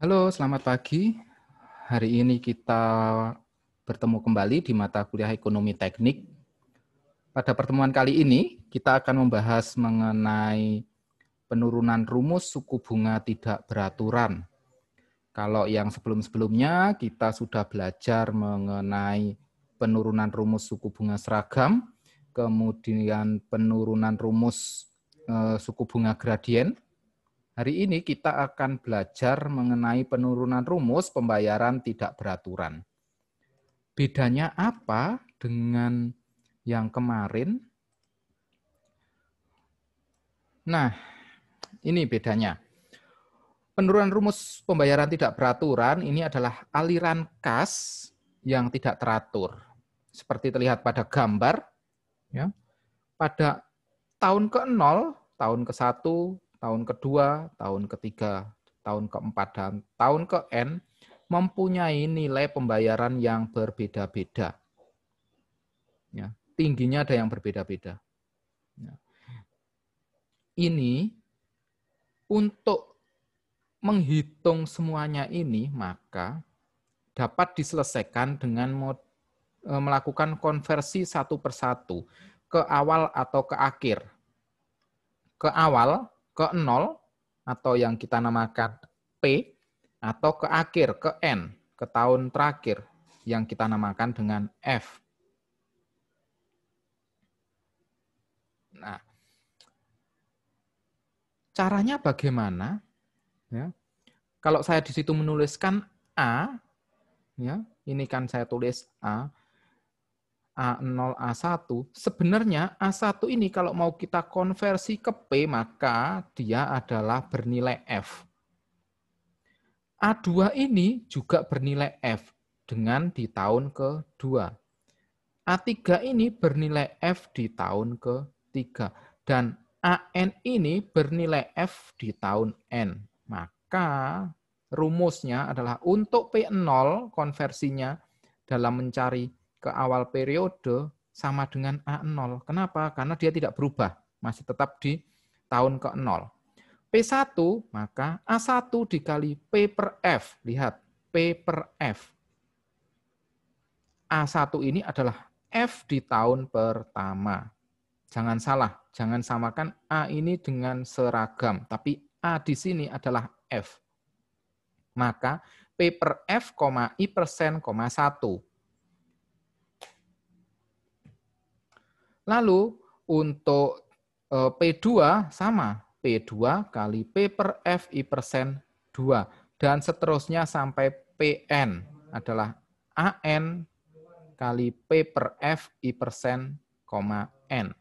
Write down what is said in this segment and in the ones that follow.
Halo, selamat pagi. Hari ini kita bertemu kembali di mata kuliah Ekonomi Teknik. Pada pertemuan kali ini, kita akan membahas mengenai penurunan rumus suku bunga tidak beraturan. Kalau yang sebelum-sebelumnya, kita sudah belajar mengenai penurunan rumus suku bunga seragam, kemudian penurunan rumus suku bunga gradien. Hari ini kita akan belajar mengenai penurunan rumus pembayaran tidak beraturan. Bedanya apa dengan yang kemarin? Nah, ini bedanya. Penurunan rumus pembayaran tidak beraturan ini adalah aliran kas yang tidak teratur. Seperti terlihat pada gambar, ya. Pada tahun ke-0, tahun ke-1, tahun kedua, tahun ketiga, tahun keempat, dan tahun ke-N mempunyai nilai pembayaran yang berbeda-beda. Ya, tingginya ada yang berbeda-beda. Ya. Ini untuk menghitung semuanya ini, maka dapat diselesaikan dengan melakukan konversi satu persatu ke awal atau ke akhir. Ke awal, ke 0, atau yang kita namakan P, atau ke akhir, ke N, ke tahun terakhir, yang kita namakan dengan F. Nah, caranya bagaimana? Ya. Kalau saya di situ menuliskan A, ya, ini kan saya tulis A0, A1, sebenarnya A1 ini kalau mau kita konversi ke P, maka dia adalah bernilai F. A2 ini juga bernilai F dengan di tahun ke-2. A3 ini bernilai F di tahun ke-3. Dan AN ini bernilai F di tahun N. Maka rumusnya adalah untuk P0 konversinya dalam mencari ke awal periode sama dengan A0. Kenapa? Karena dia tidak berubah. Masih tetap di tahun ke-0. P1, maka A1 dikali P per F. Lihat, P per F. A1 ini adalah F di tahun pertama. Jangan salah, jangan samakan A ini dengan seragam, tapi A di sini adalah F. Maka P per F, I persen, 1. Lalu untuk P2 sama, P2 kali P per F, I persen, 2. Dan seterusnya sampai PN adalah AN kali P per F, I persen, N.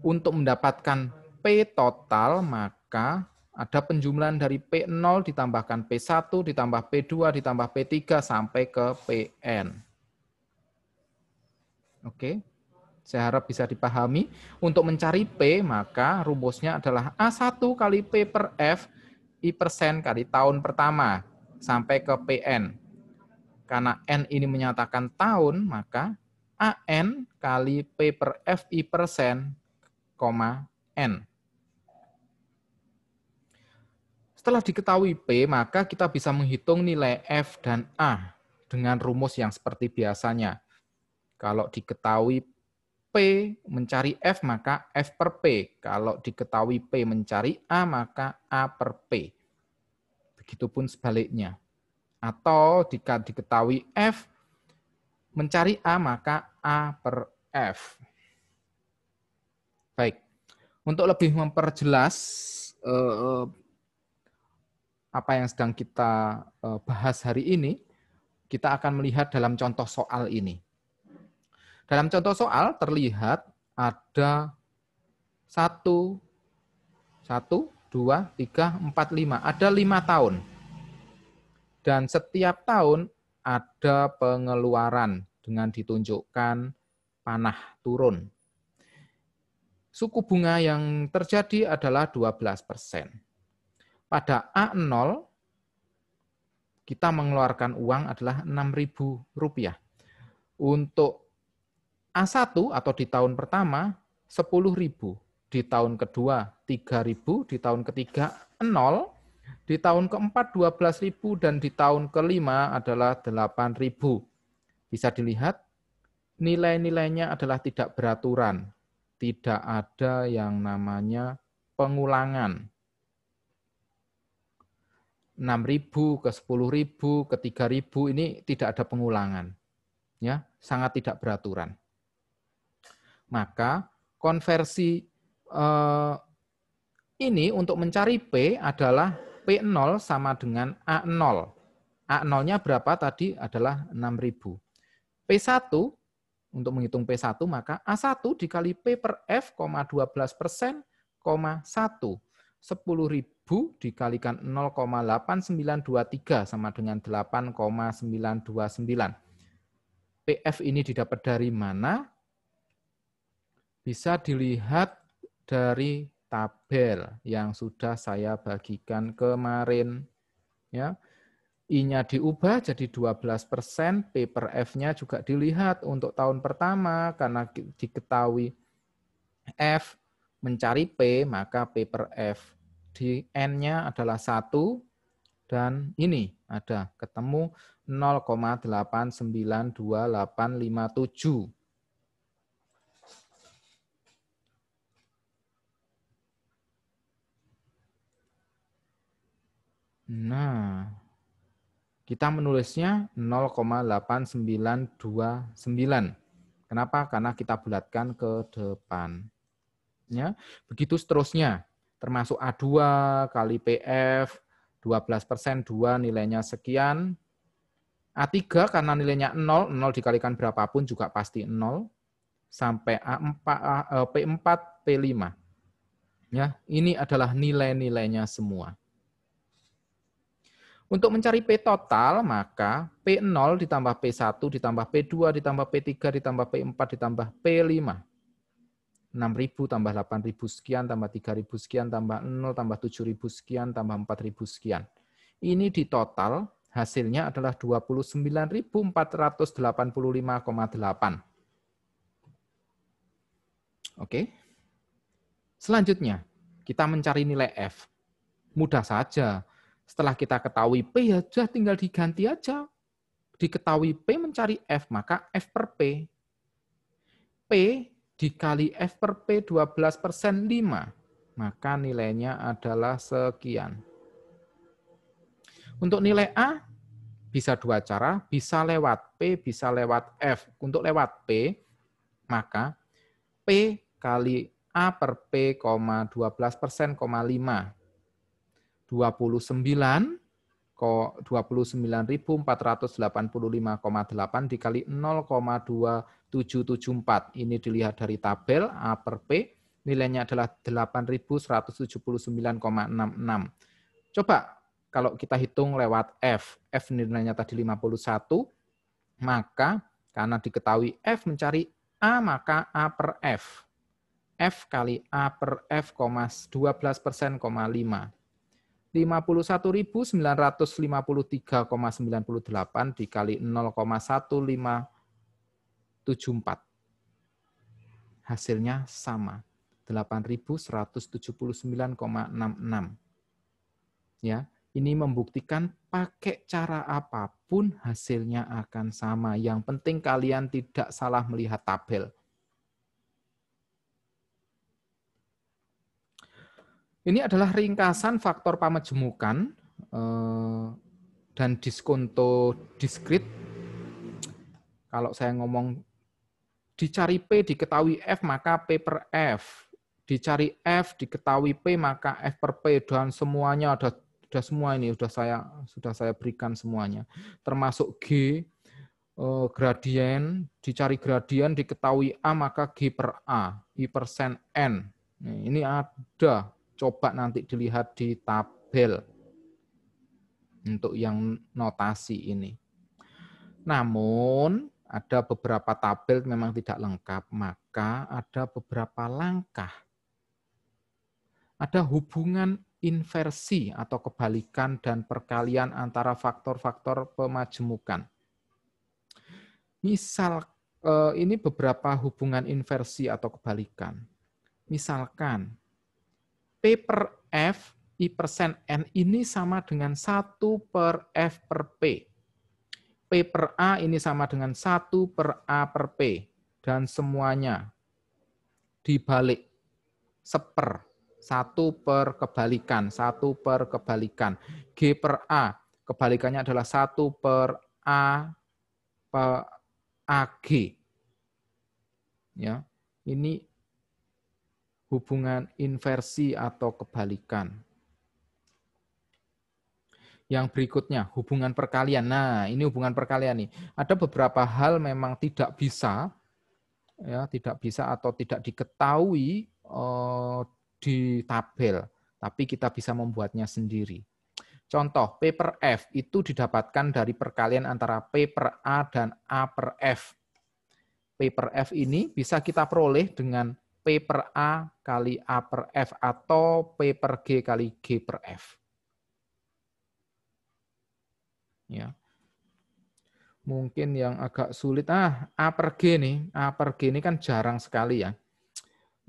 Untuk mendapatkan P total, maka ada penjumlahan dari P0 ditambahkan P1, ditambah P2, ditambah P3, sampai ke PN. Oke, saya harap bisa dipahami. Untuk mencari P, maka rumusnya adalah A1 kali P per F, I persen kali tahun pertama, sampai ke PN. Karena N ini menyatakan tahun, maka AN kali P per F, I persen, N. Setelah diketahui P, maka kita bisa menghitung nilai F dan A dengan rumus yang seperti biasanya. Kalau diketahui P mencari F, maka F per P. Kalau diketahui P mencari A, maka A per P. Begitupun sebaliknya. Atau jika diketahui F mencari A, maka A per F. Baik. Untuk lebih memperjelas apa yang sedang kita bahas hari ini, kita akan melihat dalam contoh soal ini. Dalam contoh soal terlihat ada 1, 2, 3, 4, 5. Ada 5 tahun. Dan setiap tahun ada pengeluaran dengan ditunjukkan panah turun. Suku bunga yang terjadi adalah 12%. Pada A0, kita mengeluarkan uang adalah Rp6.000. Untuk A1 atau di tahun pertama, 10.000. Di tahun kedua, 3.000. Di tahun ketiga, 0. Di tahun keempat 12.000 dan di tahun kelima adalah 8.000. Bisa dilihat nilai-nilainya adalah tidak beraturan. Tidak ada yang namanya pengulangan. 6.000 ke 10.000 ke 3.000 ini tidak ada pengulangan. Ya, sangat tidak beraturan. Maka konversi ini untuk mencari P adalah P0 sama dengan A0. A0-nya berapa tadi adalah 6.000. P1, untuk menghitung P1, maka A1 dikali P per F, 12%, 1. 10.000 dikalikan 0,8923 sama dengan 8,929. PF ini didapat dari mana? Bisa dilihat dari tabel yang sudah saya bagikan kemarin. Ya, I-nya diubah jadi 12%, P per F-nya juga dilihat untuk tahun pertama, karena diketahui F mencari P, maka P per F di N-nya adalah 1, dan ini ada ketemu 0,892857. Nah, kita menulisnya 0,8929. Kenapa? Karena kita bulatkan ke depan. Ya, begitu seterusnya. Termasuk A2 kali PF, 12%, 2 nilainya sekian. A3 karena nilainya 0, 0 dikalikan berapapun juga pasti 0. Sampai P4, P5. Ya, ini adalah nilai-nilainya semua. Untuk mencari P total, maka P0 ditambah P1 ditambah P2 ditambah P3 ditambah P4 ditambah P5. 6.000 tambah 8.000 sekian tambah 3.000 sekian tambah 0 tambah 7.000 sekian tambah 4.000 sekian. Ini di total hasilnya adalah 29.485,8. Oke. Selanjutnya, kita mencari nilai F. Mudah saja. Setelah kita ketahui P, ya sudah tinggal diganti aja. Diketahui P mencari F, maka F per P. P dikali F per P 12% 5. Maka nilainya adalah sekian. Untuk nilai A, bisa dua cara. Bisa lewat P, bisa lewat F. Untuk lewat P, maka P kali A per P, 12%, 5. 29.485,8 dikali 0,2774. Ini dilihat dari tabel A per P, nilainya adalah 8.179,66. Coba kalau kita hitung lewat F, F nilainya tadi 51, maka karena diketahui F mencari A, maka A per F. F kali A per F, 12%, 5. 51.953,98 dikali 0,1574. Hasilnya sama, 8.179,66. Ya, ini membuktikan pakai cara apapun hasilnya akan sama. Yang penting kalian tidak salah melihat tabel. Ini adalah ringkasan faktor pamajemukan dan diskonto diskrit. Kalau saya ngomong dicari P diketahui F, maka P per F. Dicari F diketahui P, maka F per P, dan semuanya ada semua ini sudah saya berikan semuanya. Termasuk G gradien, dicari gradien diketahui A, maka G per A, I persen N. Ini ada. Coba nanti dilihat di tabel untuk yang notasi ini. Namun, ada beberapa tabel memang tidak lengkap, maka ada beberapa langkah. Ada hubungan inversi atau kebalikan dan perkalian antara faktor-faktor pemajemukan. Misal, ini beberapa hubungan inversi atau kebalikan. Misalkan, P per F I persen N ini sama dengan 1 per F per P. P per A ini sama dengan 1 per A per P. Dan semuanya dibalik. Seper. 1 per kebalikan. 1 per kebalikan. G per A. Kebalikannya adalah 1 per A per AG. Ya, ini hubungan inversi atau kebalikan. Yang berikutnya, hubungan perkalian. Nah, ini hubungan perkalian nih. Ada beberapa hal memang tidak bisa, ya, tidak bisa atau tidak diketahui di tabel, tapi kita bisa membuatnya sendiri. Contoh, P per F itu didapatkan dari perkalian antara P per A dan A per F. P per F ini bisa kita peroleh dengan P per A kali A per F atau P per G kali G per F. Ya. Mungkin yang agak sulit, A per G nih. A per G ini kan jarang sekali ya.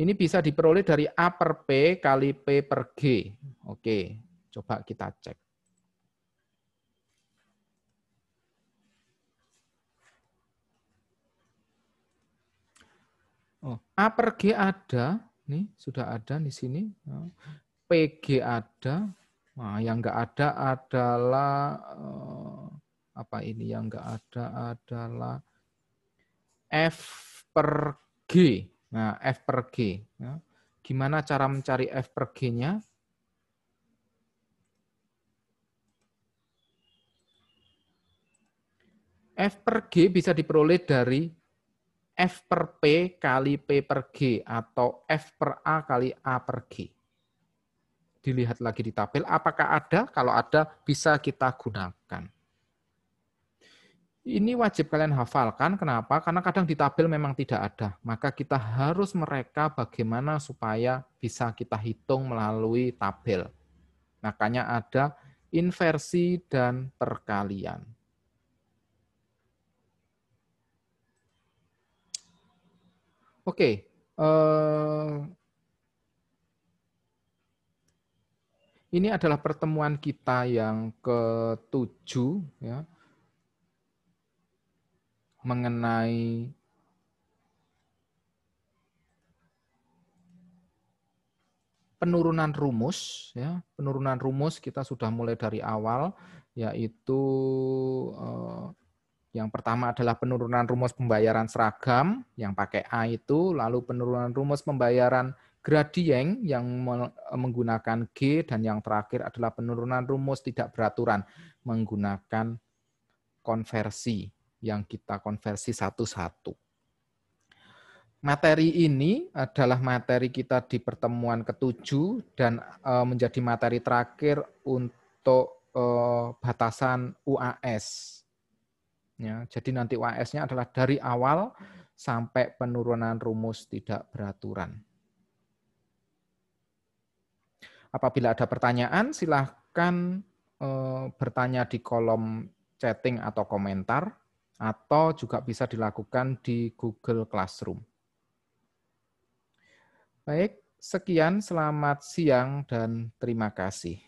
Ini bisa diperoleh dari A per P kali P per G. Oke, coba kita cek. Oh, A per G ada, nih sudah ada di sini. PG ada. Nah, yang enggak ada adalah apa ini yang enggak ada adalah F per G. Nah, F per G. Ya. Gimana cara mencari F per G-nya? F per G bisa diperoleh dari F per P kali P per G atau F per A kali A per G. Dilihat lagi di tabel, apakah ada? Kalau ada, bisa kita gunakan. Ini wajib kalian hafalkan. Kenapa? Karena kadang di tabel memang tidak ada. Maka kita harus mereka bagaimana supaya bisa kita hitung melalui tabel. Makanya ada inversi dan perkalian. Oke. Ini adalah pertemuan kita yang ke-7 ya, mengenai penurunan rumus ya. Penurunan rumus kita sudah mulai dari awal, yaitu yang pertama adalah penurunan rumus pembayaran seragam yang pakai A itu, lalu penurunan rumus pembayaran gradien yang menggunakan G, dan yang terakhir adalah penurunan rumus tidak beraturan menggunakan konversi yang kita konversi satu-satu. Materi ini adalah materi kita di pertemuan ke-7 dan menjadi materi terakhir untuk batasan UAS. Ya, jadi nanti UAS-nya adalah dari awal sampai penurunan rumus tidak beraturan. Apabila ada pertanyaan, silahkan bertanya di kolom chatting atau komentar, atau juga bisa dilakukan di Google Classroom. Baik, sekian, selamat siang dan terima kasih.